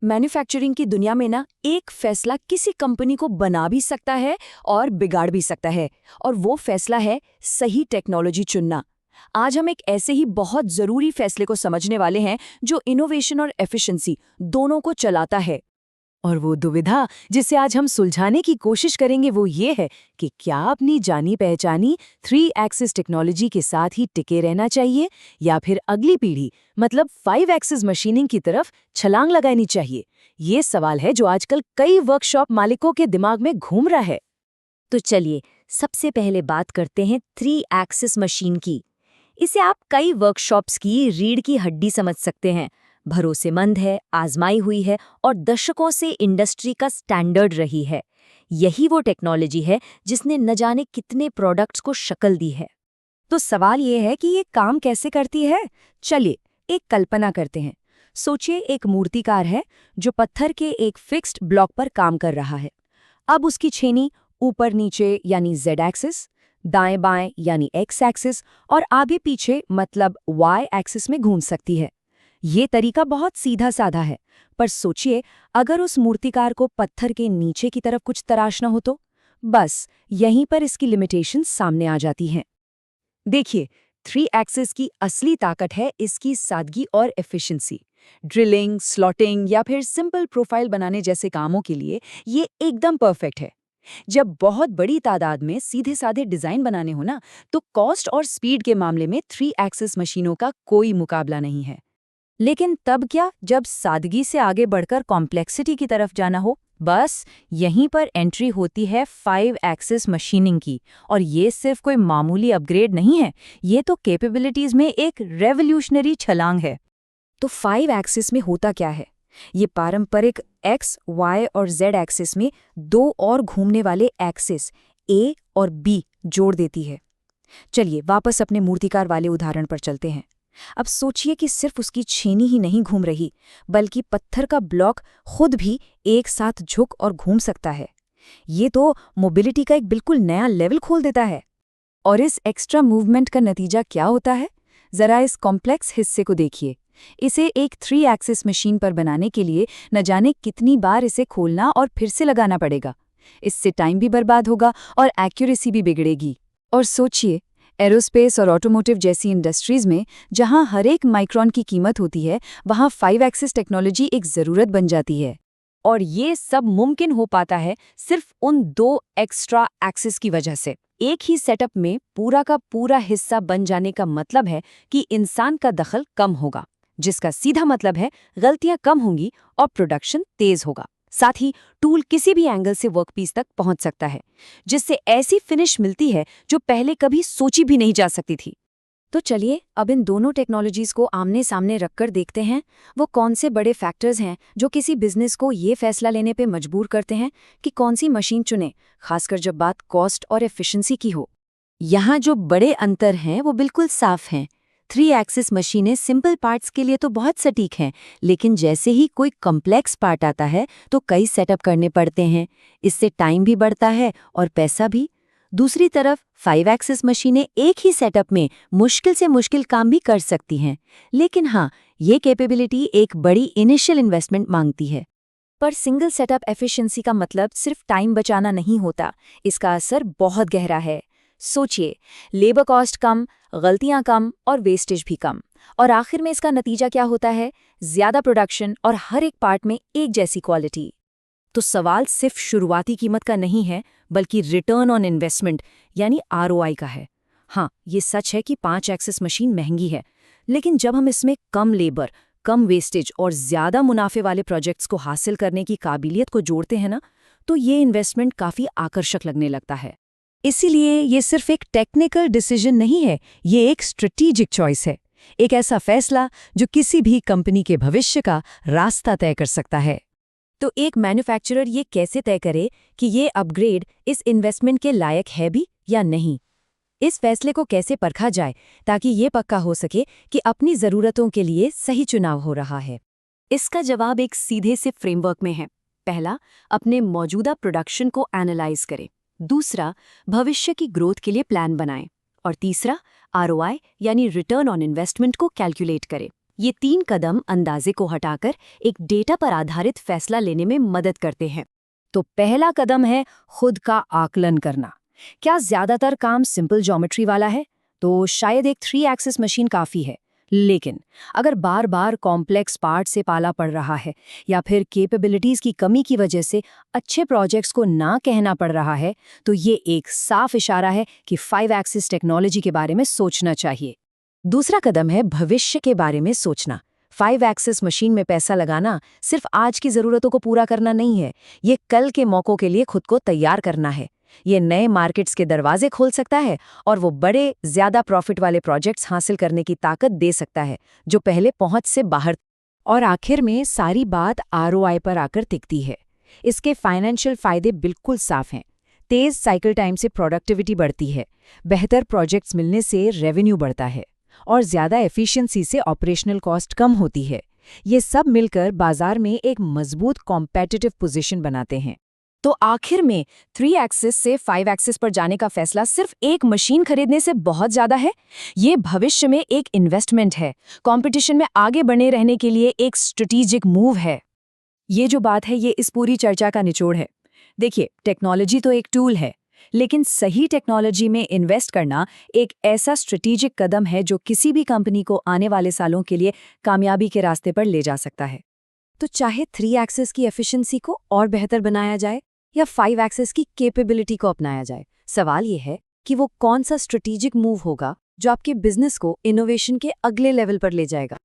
Manufacturing की दुनिया में ना एक फैसला किसी कंपनी को बना भी सकता है और बिगाड़ भी सकता है, और वो फैसला है सही टेक्नोलॉजी चुनना। आज हम एक ऐसे ही बहुत जरूरी फैसले को समझने वाले हैं जो इनोवेशन और एफिशिएंसी दोनों को चलाता है। और वो दुविधा जिसे आज हम सुलझाने की कोशिश करेंगे वो ये है कि क्या अपनी जानी पहचानी 3 एक्सिस टेक्नोलॉजी के साथ ही टिके रहना चाहिए या फिर अगली पीढ़ी मतलब 5 एक्सिस मशीनिंग की तरफ छलांग लगानी चाहिए। ये सवाल है जो आजकल कई वर्कशॉप मालिकों के दिमाग में घूम रहा है। तो चलिए सबसे पहले बात करते हैं 3 एक्सिस मशीन की। इसे आप कई वर्कशॉप्स की रीढ़ की हड्डी समझ सकते हैं। भरोसेमंद है, आजमाई हुई है और दशकों से इंडस्ट्री का स्टैंडर्ड रही है। यही वो टेक्नोलॉजी है जिसने न जाने कितने प्रोडक्ट्स को शक्ल दी है। तो सवाल ये है कि ये काम कैसे करती है। चलिए एक कल्पना करते हैं। सोचिए एक मूर्तिकार है जो पत्थर के एक फिक्स्ड ब्लॉक पर काम कर रहा है। अब उसकी छेनी ऊपर नीचे यानी जेड एक्सिस, दाएं बाएं यानी एक्स एक्सिस और आगे पीछे मतलब वाई एक्सिस में घूम सकती है। ये तरीका बहुत सीधा साधा है, पर सोचिए अगर उस मूर्तिकार को पत्थर के नीचे की तरफ कुछ तराशना हो तो बस यहीं पर इसकी लिमिटेशंस सामने आ जाती हैं। देखिए 3 एक्सिस की असली ताकत है इसकी सादगी और एफिशिएंसी। ड्रिलिंग, स्लॉटिंग या फिर सिंपल प्रोफाइल बनाने जैसे कामों के लिए ये एकदम परफेक्ट है। जब बहुत बड़ी तादाद में सीधे साधे डिजाइन बनाने हो ना, तो कॉस्ट और स्पीड के मामले में 3 एक्सिस मशीनों का कोई मुकाबला नहीं है। लेकिन तब क्या, जब सादगी से आगे बढ़कर कॉम्प्लेक्सिटी की तरफ जाना हो, बस यहीं पर एंट्री होती है 5 एक्सिस मशीनिंग की। और ये सिर्फ कोई मामूली अपग्रेड नहीं है, ये तो कैपेबिलिटीज में एक रेवोल्यूशनरी छलांग है। तो 5 एक्सिस में होता क्या है? ये पारंपरिक एक्स, वाई और जेड एक्सिस में 2 और घूमने वाले एक्सिस ए और बी जोड़ देती है। चलिए वापस अपने मूर्तिकार वाले उदाहरण पर चलते हैं। अब सोचिए कि सिर्फ उसकी छेनी ही नहीं घूम रही, बल्कि पत्थर का ब्लॉक खुद भी एक साथ झुक और घूम सकता है। ये तो मोबिलिटी का एक बिल्कुल नया लेवल खोल देता है। और इस एक्स्ट्रा मूवमेंट का नतीजा क्या होता है? जरा इस कॉम्प्लेक्स हिस्से को देखिए। इसे एक 3 एक्सिस मशीन पर बनाने के लिए न जाने कितनी बार इसे खोलना और फिर से लगाना पड़ेगा। इससे टाइम भी बर्बाद होगा और एक्यूरेसी भी बिगड़ेगी। और सोचिए एरोस्पेस और ऑटोमोटिव जैसी इंडस्ट्रीज में जहां हर एक माइक्रोन की कीमत होती है, वहां 5 एक्सिस टेक्नोलॉजी एक जरूरत बन जाती है। और ये सब मुमकिन हो पाता है सिर्फ उन 2 एक्स्ट्रा एक्सिस की वजह से। एक ही सेटअप में पूरा का पूरा हिस्सा बन जाने का मतलब है कि इंसान का दखल कम होगा, जिसका सीधा मतलब है गलतियां कम होंगी और प्रोडक्शन तेज होगा। साथ ही टूल किसी भी एंगल से वर्कपीस तक पहुंच सकता है, जिससे ऐसी फिनिश मिलती है जो पहले कभी सोची भी नहीं जा सकती थी। तो चलिए अब इन दोनों टेक्नोलॉजीज को आमने सामने रखकर देखते हैं वो कौन से बड़े फैक्टर्स हैं जो किसी बिजनेस को ये फैसला लेने पे मजबूर करते हैं कि कौन सी मशीन चुने, खासकर जब बात कॉस्ट और एफिशिएंसी की हो। यहाँ जो बड़े अंतर हैं वो बिल्कुल साफ हैं। 3 एक्सिस मशीनें सिंपल पार्ट्स के लिए तो बहुत सटीक हैं, लेकिन जैसे ही कोई कॉम्प्लेक्स पार्ट आता है तो कई सेटअप करने पड़ते हैं। इससे टाइम भी बढ़ता है और पैसा भी। दूसरी तरफ 5 एक्सिस मशीनें एक ही सेटअप में मुश्किल से मुश्किल काम भी कर सकती हैं, लेकिन हाँ, ये कैपेबिलिटी एक बड़ी इनिशियल इन्वेस्टमेंट मांगती है। पर सिंगल सेटअप एफिशिएंसी का मतलब सिर्फ टाइम बचाना नहीं होता, इसका असर बहुत गहरा है। सोचिए, लेबर कॉस्ट कम, गलतियां कम और वेस्टेज भी कम। और आखिर में इसका नतीजा क्या होता है? ज्यादा प्रोडक्शन और हर एक पार्ट में एक जैसी क्वालिटी। तो सवाल सिर्फ शुरुआती कीमत का नहीं है, बल्कि रिटर्न ऑन इन्वेस्टमेंट यानी आरओआई का है। हाँ, ये सच है कि 5 एक्सिस मशीन महंगी है, लेकिन जब हम इसमें कम लेबर, कम वेस्टेज और ज्यादा मुनाफे वाले प्रोजेक्ट्स को हासिल करने की काबिलियत को जोड़ते हैं ना, तो ये इन्वेस्टमेंट काफी आकर्षक लगने लगता है। इसीलिए ये सिर्फ एक टेक्निकल डिसीजन नहीं है, ये एक स्ट्रेटेजिक चॉइस है, एक ऐसा फैसला जो किसी भी कंपनी के भविष्य का रास्ता तय कर सकता है। तो एक मैन्युफैक्चरर ये कैसे तय करे कि ये अपग्रेड इस इन्वेस्टमेंट के लायक है भी या नहीं? इस फैसले को कैसे परखा जाए ताकि ये पक्का हो सके कि अपनी ज़रूरतों के लिए सही चुनाव हो रहा है? इसका जवाब एक सीधे से फ्रेमवर्क में है। पहला, अपने मौजूदा प्रोडक्शन को एनालाइज करें। दूसरा, भविष्य की ग्रोथ के लिए प्लान बनाएं। और तीसरा, आरओआई यानी रिटर्न ऑन इन्वेस्टमेंट को कैलकुलेट करें। ये 3 कदम अंदाजे को हटाकर एक डेटा पर आधारित फैसला लेने में मदद करते हैं। तो पहला कदम है खुद का आकलन करना। क्या ज्यादातर काम सिंपल ज्योमेट्री वाला है? तो शायद एक 3 एक्सिस मशीन काफी है। लेकिन अगर बार बार कॉम्प्लेक्स पार्ट से पाला पड़ रहा है या फिर कैपेबिलिटीज की कमी की वजह से अच्छे प्रोजेक्ट्स को ना कहना पड़ रहा है, तो ये एक साफ इशारा है कि 5 एक्सिस टेक्नोलॉजी के बारे में सोचना चाहिए। दूसरा कदम है भविष्य के बारे में सोचना। 5 एक्सिस मशीन में पैसा लगाना सिर्फ आज की ज़रूरतों को पूरा करना नहीं है, ये कल के मौक़ों के लिए खुद को तैयार करना है। ये नए मार्केट्स के दरवाजे खोल सकता है और वो बड़े, ज़्यादा प्रॉफिट वाले प्रोजेक्ट्स हासिल करने की ताकत दे सकता है, जो पहले पहुंच से बाहर। और आखिर में सारी बात ROI पर आकर टिकती है। इसके फाइनेंशियल फ़ायदे बिल्कुल साफ हैं। तेज़ साइकिल टाइम से प्रोडक्टिविटी बढ़ती है, बेहतर प्रोजेक्ट्स मिलने से रेवेन्यू बढ़ता है और ज़्यादा एफिशिएंसी से ऑपरेशनल कॉस्ट कम होती है। ये सब मिलकर बाजार में एक मजबूत कॉम्पिटिटिव पोजीशन बनाते हैं। तो आखिर में 3 एक्सिस से 5 एक्सिस पर जाने का फैसला सिर्फ एक मशीन खरीदने से बहुत ज़्यादा है। ये भविष्य में एक इन्वेस्टमेंट है, कंपटीशन में आगे बने रहने के लिए एक स्ट्रेटेजिक मूव है। ये जो बात है, ये इस पूरी चर्चा का निचोड़ है। देखिए, टेक्नोलॉजी तो एक टूल है, लेकिन सही टेक्नोलॉजी में इन्वेस्ट करना एक ऐसा स्ट्रेटेजिक कदम है जो किसी भी कंपनी को आने वाले सालों के लिए कामयाबी के रास्ते पर ले जा सकता है। तो चाहे 3 एक्सिस की एफिशिएंसी को और बेहतर बनाया जाए या 5 एक्सिस की कैपेबिलिटी को अपनाया जाए, सवाल ये है कि वो कौन सा स्ट्रेटेजिक मूव होगा जो आपके बिजनेस को इनोवेशन के अगले लेवल पर ले जाएगा।